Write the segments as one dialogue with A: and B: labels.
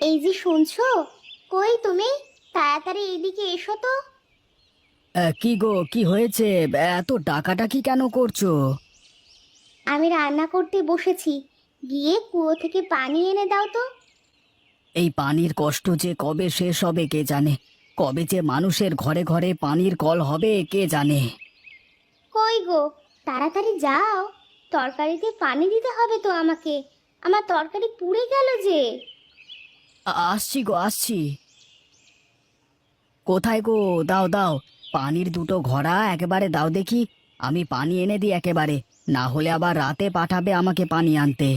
A: এই যে শুনছো, কই তুমি? তাড়াতাড়ি এইদিকে এসো তো।
B: কি গো, কি হয়েছে? এত ডাকাডাকি কেন করছো?
A: আমি রান্না করতে বসেছি, গিয়ে কুয়ো থেকে পানি এনে দাও তো।
B: এই পানির কষ্ট যে কবে শেষ হবে কে জানে। কবে যে মানুষের ঘরে ঘরে পানির কল হবে কে জানে।
A: কই গো, তাড়াতাড়ি যাও, তরকারিতে পানি দিতে হবে তো আমাকে। আমার তরকারি পুড়ে গেল যে।
B: আসছি গো, আসছি। কোথায় গো? দাও দাও, পানির দুটো ঘড়া একেবারে দাও দেখি। আমি পানি এনে দিই একেবারে, না হলে আবার রাতে পাঠাবে আমাকে পানি আনতে।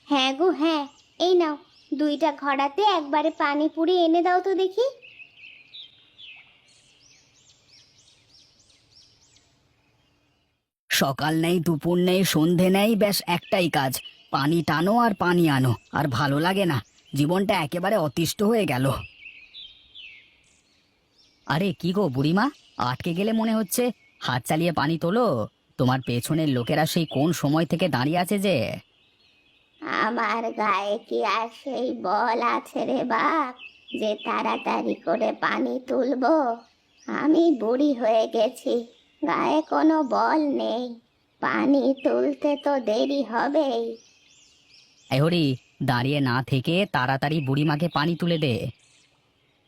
A: হ্যাঁ গো হ্যাঁ, এই নাও, দুইটা ঘড়াতে একবারে পানি পুড়ে এনে দাও তো দেখি।
B: সকাল নেই, দুপুর নেই, সন্ধে নেই, ব্যাস একটাই কাজ, পানি টানো আর পানি আনো। আর ভালো লাগে না, জীবনটা একেবারে অতিষ্ঠ হয়ে গেল। আরে কি গো বুড়িমা, আটকে গেলে মনে হচ্ছে। হাত চালিয়ে পানি তোলো। তোমার পেছনের লোকেরা সেই কোন সময় থেকে দাঁড়িয়ে আছে যে।
A: আমার গায়ে কি আর সেই বল আছে রে বাপ, যে তাড়াতাড়ি করে পানি তুলবো? আমি বুড়ি হয়ে গেছি, গায়ে কোনো বল নেই। পানি তুলতে তো দেরি হবেই।
B: এই হরি, দাঁড়িয়ে না থেকে তাড়াতাড়ি বুড়িমাকে পানি তুলে দে।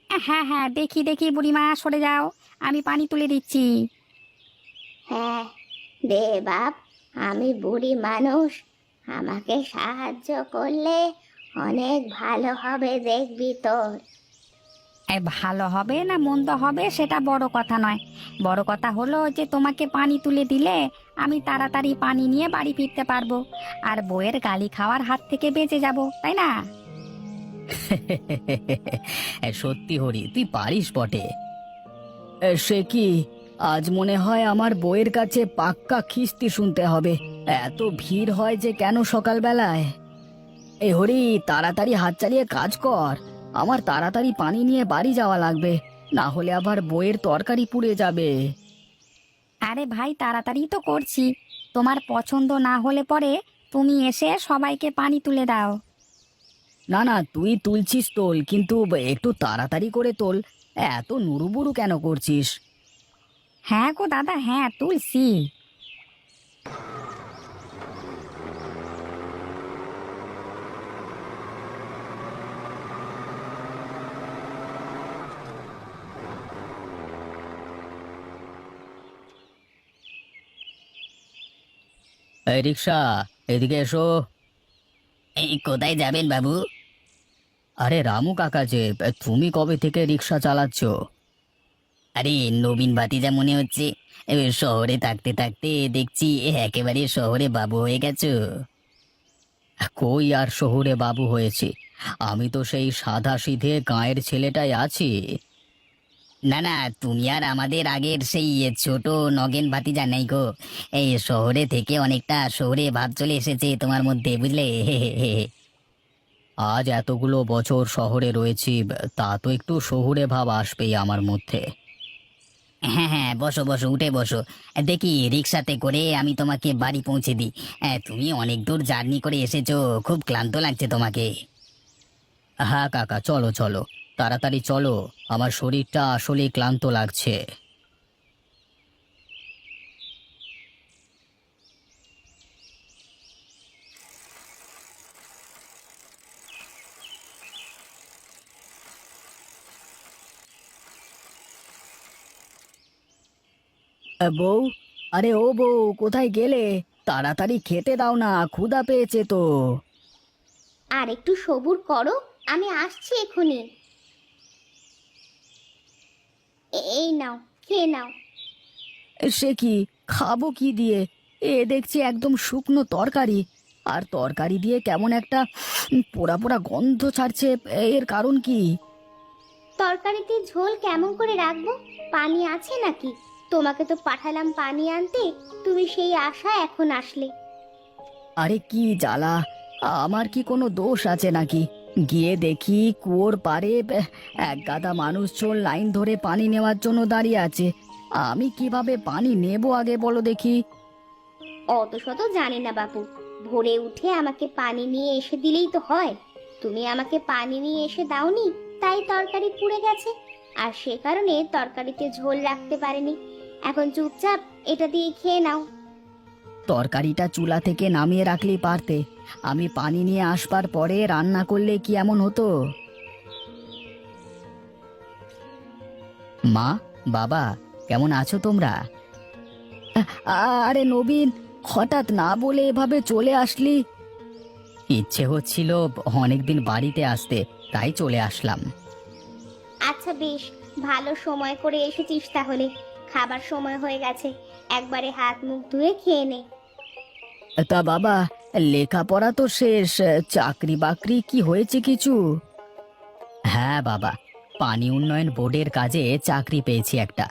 C: হ্যাঁ হ্যাঁ, দেখি দেখি বুড়িমা, সরে যাও, আমি পানি তুলে দিচ্ছি।
A: হ্যাঁ, দে বাপ, আমি বুড়ি মানুষ, আমাকে সাহায্য করলে অনেক ভালো হবে দেখবি তোর।
C: ভালো হবে না মন্দ হবে সেটা বড় কথা নয়, বড় কথা হলো যে তোমাকে পানি তুলে দিলে আমি তাড়াতাড়ি পানি নিয়ে বাড়ি ফিরতে পারবো, আর বউয়ের গালি খাওয়ার হাত থেকে বেঁচে যাব, তাই না?
B: সত্যি হরি, তুই পারিস বটে। সে কি, আজ মনে হয় আমার বইয়ের কাছে পাক্কা খিস্তি শুনতে হবে। এত ভিড় হয় যে কেন সকালবেলায়? এই হরি, তাড়াতাড়ি হাত চালিয়ে কাজ কর। আমার তাড়াতাড়ি পানি নিয়ে বাড়ি যাওয়া লাগবে, না হলে আবার বইয়ের তরকারি পুড়ে যাবে।
C: আরে ভাই, তাড়াতাড়ি তো করছি, তোমার পছন্দ না হলে পরে তুমি এসে সবাইকে পানি তুলে দাও।
B: না না, তুই তুলছিস তোল, কিন্তু একটু তাড়াতাড়ি করে তোল। এত নুড়ুবুড়ু কেন করছিস?
C: হ্যাঁ গো দাদা, হ্যাঁ তুলছি।
B: এই রিক্সা, এদিকে এসো। এই কোথায় যাবেন বাবু? আরে রামু কাকা যে, তুমি কবে থেকে রিক্সা চালাচ্ছ? আরে নবীন ভাতিজা মনে হচ্ছে। শহরে থাকতে থাকতে দেখছি একেবারে শহরে বাবু হয়ে গেছো। কই আর শহরে বাবু হয়েছি, আমি তো সেই সাদা সিধে গাঁয়ের ছেলেটাই আছি। না না, তুমি আর আমাদের আগের সেই ছোট নগেন ভাতিজা নেই গো। এই শহরে থেকে অনেকটা শহরে ভাব চলে এসেছে তোমার মধ্যে, বুঝলে। আজ এতগুলো বছর শহরে রয়েছি, তা তো একটু শহুরে ভাব আসবেই আমার মধ্যে। হ্যাঁ হ্যাঁ, বসো বসো, উঠে বসো। দেখি রিক্সাতে করে আমি তোমাকে বাড়ি পৌঁছে দিই। তুমি অনেক দূর জার্নি করে এসেছো, খুব ক্লান্ত লাগছে তোমাকে। হ্যাঁ কাকা, চলো চলো, তাড়াতাড়ি চলো, আমার শরীরটা আসলেই ক্লান্ত লাগছে। বউ, আরে ও বউ, কোথায় গেলে? তাড়াতাড়ি খেতে দাও না, ক্ষুধা পেয়েছে তো।
A: আর একটু সবুর করো, আমি আসছি এখুনি। এই নাও, খেয়ে নাও।
B: সে কি, খাবো কি দিয়ে? এ দেখছি একদম শুকনো তরকারি, আর তরকারি দিয়ে কেমন একটা পোড়া পোড়া গন্ধ ছাড়ছে। এর কারণ কি?
A: তরকারিতে ঝোল কেমন করে রাখবো? পানি আছে নাকি? তোমাকে তো পাঠালাম পানি আনতে, তুমি সেই আশা এখন আসলে।
B: আরে কি জ্বালা, আমার কি কোনো দোষ আছে নাকি? গিয়ে দেখি কুয়োর পাড়ে এক গাদা মানুষজন লাইন ধরে পানি নেওয়ার জন্য দাঁড়িয়ে আছে। আমি কিভাবে পানি নেব আগে বলো দেখি।
A: অত শত জানি না বাপু, ভোরে উঠে আমাকে পানি নিয়ে এসে দিলেই তো হয়। তুমি আমাকে পানি নিয়ে এসে দাওনি, তাই তরকারি পুড়ে গেছে। আর সে কারণে তরকারিতে ঝোল রাখতে পারেনি। এখন চুপচাপ এটা দিয়ে খেয়ে নাও।
B: তরকারিটা চুলা থেকে নামিয়ে রাখলেই পারতে। আমি পানি নিয়ে আসবার পরে রান্না করলে কি এমন হতো? মা, বাবা, কেমন আছো তোমরা? আরে নবীন, হঠাৎ না বলে এভাবে চলে আসলি? ইচ্ছে হচ্ছিল অনেকদিন বাড়িতে আসতে, তাই চলে আসলাম।
A: আচ্ছা বেশ, ভালো সময় করে এসেছিস তাহলে। খাবার সময় হয়ে গেছে, একবারে হাত মুখ ধুয়ে খেয়ে নে।
B: তা বাবা, লেখাপড়া তো শেষ, চাকরি বাকরি কি হয়েছে কিছু? হ্যাঁ বাবা, পানি উন্নয়ন বোর্ডের কাজে চাকরি পেয়েছি একটা।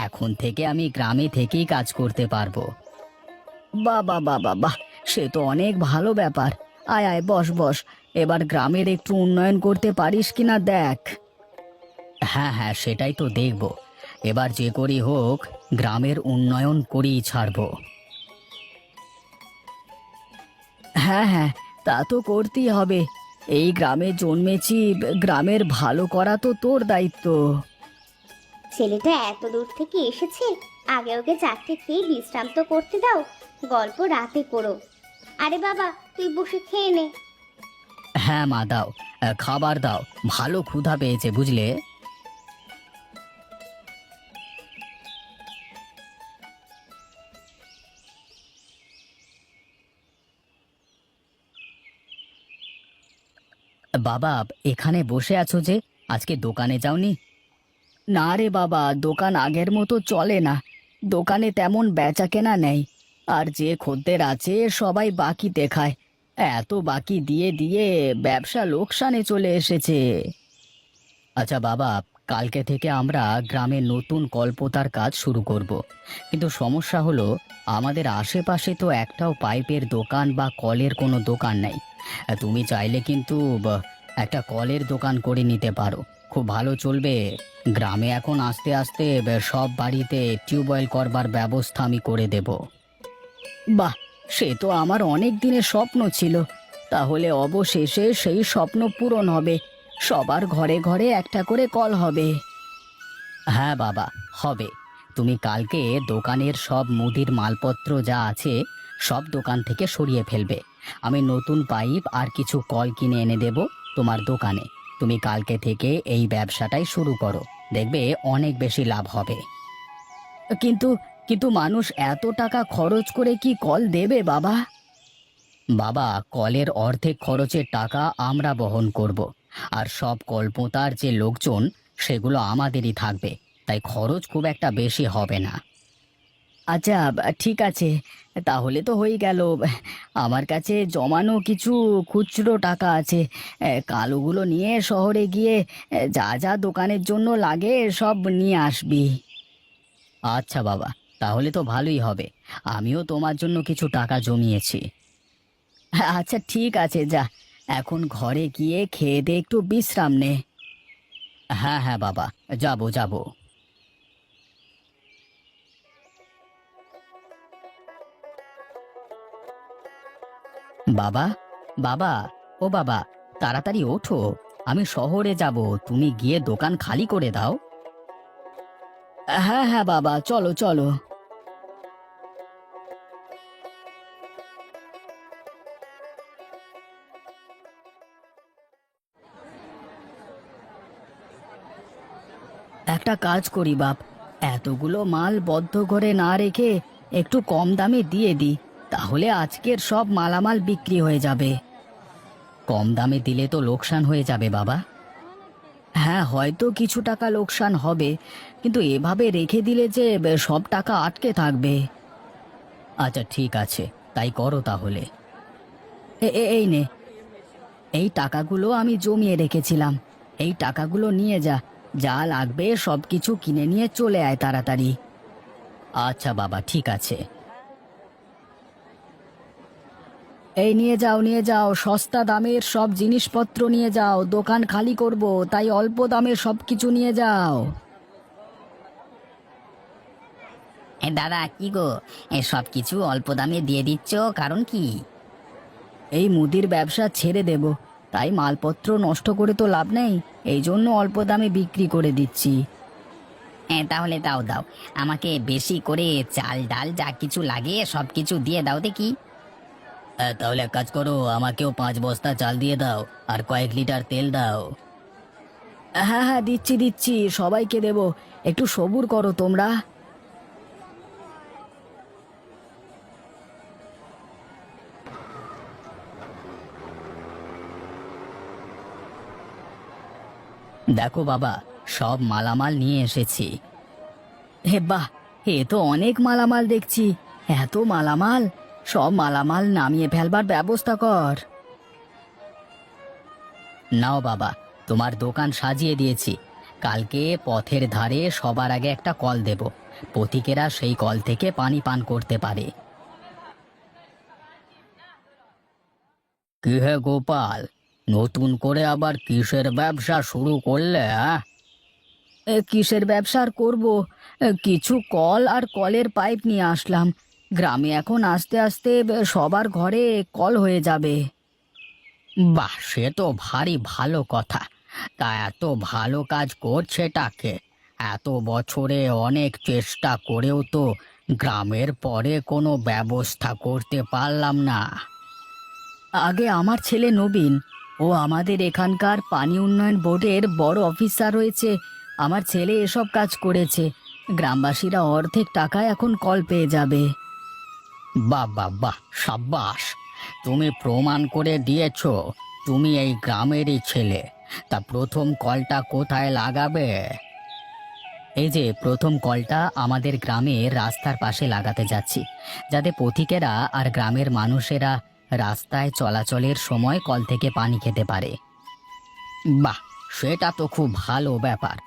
B: এখন থেকে আমি গ্রামে থেকেই কাজ করতে পারবো। বাবা বাবা বাহ, সে তো অনেক ভালো ব্যাপার। আয় আয়, বস বস। এবার গ্রামের একটু উন্নয়ন করতে পারিস কিনা দেখ। হ্যাঁ হ্যাঁ, সেটাই তো দেখব। এবার যে করি হোক, গ্রামের উন্নয়ন করেই ছাড়বো। হ্যাঁ হ্যাঁ, তা তো করতেই হবে। এই গ্রামে জন্মেছি, গ্রামের ভালো করা তো তোর দায়িত্ব।
A: ছেলেটা এত দূর থেকে এসেছে, আগে ওকে চারটে খেয়ে বিশ্রাম তো করতে দাও। গল্প রাতে করো। আরে বাবা, তুই বসে খেয়ে নে।
B: হ্যাঁ মা, দাও, খাবার দাও। ভালো ক্ষুধা পেয়েছে বুঝলে। বাবা, এখানে বসে আছো যে, আজকে দোকানে যাওনি? না রে বাবা, দোকান আগের মতো চলে না। দোকানে তেমন বেচা কেনা নেই। আর যে খদ্দের আছে সবাই বাকিতে খায়। এত বাকি দিয়ে দিয়ে ব্যবসা লোকসানে চলে এসেছে। আচ্ছা বাবা, কালকে থেকে আমরা গ্রামে নতুন কলপোতার কাজ শুরু করব। কিন্তু সমস্যা হলো, আমাদের আশেপাশে তো একটাও পাইপের দোকান বা কলের কোনো দোকান নেই। তুমি চাইলে কিন্তু একটা কলের দোকান করে নিতে পারো, খুব ভালো চলবে। গ্রামে এখন আস্তে আস্তে সব বাড়িতে টিউবওয়েল করবার ব্যবস্থা আমি করে দেব। বাহ, সে তো আমার অনেক দিনের স্বপ্ন ছিল। তাহলে অবশেষে সেই স্বপ্ন পূরণ হবে। সবার ঘরে ঘরে একটা করে কল হবে। হ্যাঁ বাবা, হবে। তুমি কালকে দোকানের সব মুদির মালপত্র যা আছে সব দোকান থেকে সরিয়ে ফেলবে। আমি নতুন পাইপ আর কিছু কল কিনে এনে দেব তোমার দোকানে। তুমি কালকে থেকে এই ব্যবসাটাই শুরু করো, দেখবে অনেক বেশি লাভ হবে। কিন্তু কিন্তু মানুষ এত টাকা খরচ করে কি কল দেবে বাবা? বাবা, কলের অর্ধেক খরচের টাকা আমরা বহন করব। আর সব কলপোতার যে লোকজন, সেগুলো আমাদেরই থাকবে। তাই খরচ খুব একটা বেশি হবে না। আচ্ছা, ঠিক আছে। তাহলে তো হয়ে গেল। আমার কাছে জমানো কিছু খুচরো টাকা আছে। কাল ওগুলো নিয়ে শহরে গিয়ে যা যা দোকানের জন্য লাগে সব নিয়ে আসবি। আচ্ছা বাবা, তাহলে তো ভালোই হবে। আমিও তোমার জন্য কিছু টাকা জমিয়েছি। আচ্ছা ঠিক আছে, যা। এখন ঘরে গিয়ে খেয়ে দে, একটু বিশ্রাম নে। হ্যাঁ হ্যাঁ বাবা, যাবো যাবো। বাবা, বাবা, ও বাবা, তাড়াতাড়ি ওঠো। আমি শহরে যাব, তুমি গিয়ে দোকান খালি করে দাও। হ্যাঁ হ্যাঁ বাবা, চলো চলো। একটা কাজ করি বাপ, এতগুলো মাল বদ্ধ করে না রেখে একটু কম দামে দিয়ে দিই, তাহলে আজকের সব মালামাল বিক্রি হয়ে যাবে। কম দামে দিলে তো লোকসান হয়ে যাবে বাবা। হ্যাঁ, হয়তো কিছু টাকা লোকসান হবে, কিন্তু এভাবে রেখে দিলে যে সব টাকা আটকে থাকবে। আচ্ছা ঠিক আছে, তাই করো তাহলে। এই নে, এই টাকাগুলো আমি জমিয়ে রেখেছিলাম। এই টাকাগুলো নিয়ে যা, যা লাগবে সব কিছু কিনে নিয়ে চলে আয় তাড়াতাড়ি। আচ্ছা বাবা, ঠিক আছে। এই নিয়ে যাও নিয়ে যাও, সস্তা দামের সব জিনিসপত্র নিয়ে যাও। দোকান খালি করব, তাই অল্প দামে সব কিছু নিয়ে যাও। দাদা, কি গো, সব কিছু অল্প দামে দিয়ে দিচ্ছ, কারণ কি? এই মুদির ব্যবসা ছেড়ে দেব, তাই মালপত্র নষ্ট করে তো লাভ নেই, এই জন্য অল্প দামে বিক্রি করে দিচ্ছি।
C: হ্যাঁ, তাহলে দাও দাও, আমাকে বেশি করে চাল ডাল যা কিছু লাগে সব কিছু দিয়ে দাও দেখি।
B: তাহলে এক কাজ করো, আমাকেও 5 বস্তা চাল দিয়ে দাও আর কয়েক লিটার তেল দাও। হ্যাঁ হ্যাঁ, দিচ্ছি দিচ্ছি, সবাইকে দেবো, একটু সবুর করো তোমরা। দেখো বাবা, সব মালামাল নিয়ে এসেছি। হে বাহ, এ তো অনেক মালামাল দেখছি। এত মালামাল, সব মালামাল নামিয়ে ফেলবার ব্যবস্থা কর। নাও বাবা, তোমার দোকান সাজিয়ে দিয়েছি। কালকে পথের ধারে সবার আগে একটা কল দেব, পথিকেরা সেই কল থেকে পানি পান করতে পারে। কি হে গোপাল, নতুন করে আবার কিসের ব্যবসা শুরু করলে? কিসের ব্যবসা আর করবো, কিছু কল আর কলের পাইপ নিয়ে আসলাম। গ্রামে এখন আস্তে আস্তে সবার ঘরে কল হয়ে যাবে। বাহ, সে তো ভারী ভালো কথা। তা এত ভালো কাজ করছেটাকে? এত বছরে অনেক চেষ্টা করেও তো গ্রামের পরে কোনো ব্যবস্থা করতে পারলাম না। আগে আমার ছেলে নবীন, ও আমাদের এখানকার পানি উন্নয়ন বোর্ডের বড় অফিসার হয়েছে। আমার ছেলে এসব কাজ করেছে। গ্রামবাসীরা অর্ধেক টাকায় এখন কল পেয়ে যাবে। বাহ বাহ বাহ, সাব্বাস, তুমি প্রমাণ করে দিয়েছো তুমি এই গ্রামেরই ছেলে। তা প্রথম কলটা কোথায় লাগাবে? এই যে প্রথম কলটা আমাদের গ্রামে রাস্তার পাশে লাগাতে যাচ্ছি, যাতে পথিকেরা আর গ্রামের মানুষেরা রাস্তায় চলাচলের সময় কল থেকে পানি খেতে পারে। বাহ, সেটা তো খুব ভালো ব্যাপার।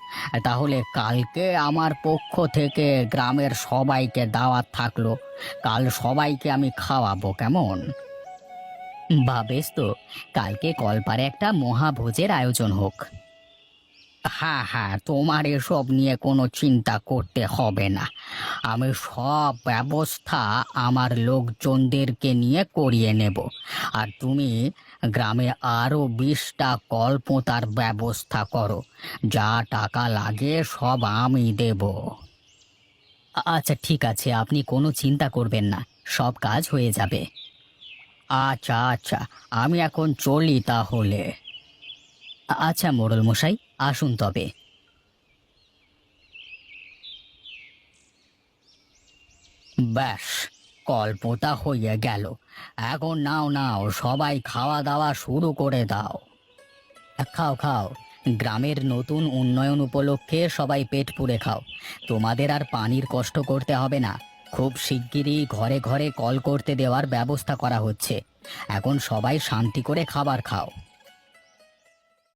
B: তাহলে কালকে আমার পক্ষ থেকে গ্রামের সবাইকে দাওয়াত থাকলো। কাল সবাইকে আমি খাওয়াবো, কেমন? বা বেশ তো, কালকে কলপারে একটা মহাভোজের আয়োজন হোক। হ্যাঁ হ্যাঁ, তোমার এসব নিয়ে কোনো চিন্তা করতে হবে না। আমি সব ব্যবস্থা আমার লোকজনদেরকে নিয়ে করিয়ে নেব। আর তুমি গ্রামে আরও 20টা কল পোঁতার ব্যবস্থা করো। যা টাকা লাগে সব আমি দেব। আচ্ছা ঠিক আছে, আপনি কোনো চিন্তা করবেন না, সব কাজ হয়ে যাবে। আচ্ছা আচ্ছা, আমি এখন চলি তাহলে। আচ্ছা মোড়ল মশাই, আসুন তবে। ব্যাস, কল্পতা হয়ে গেল। এখন নাও নাও, সবাই খাওয়া দাওয়া শুরু করে দাও। খাও খাও, গ্রামের নতুন উন্নয়ন উপলক্ষে সবাই পেট পুরে খাও। তোমাদের আর পানির কষ্ট করতে হবে না। খুব শিগগিরই ঘরে ঘরে কল করতে দেওয়ার ব্যবস্থা করা হচ্ছে। এখন সবাই শান্তি করে খাবার খাও।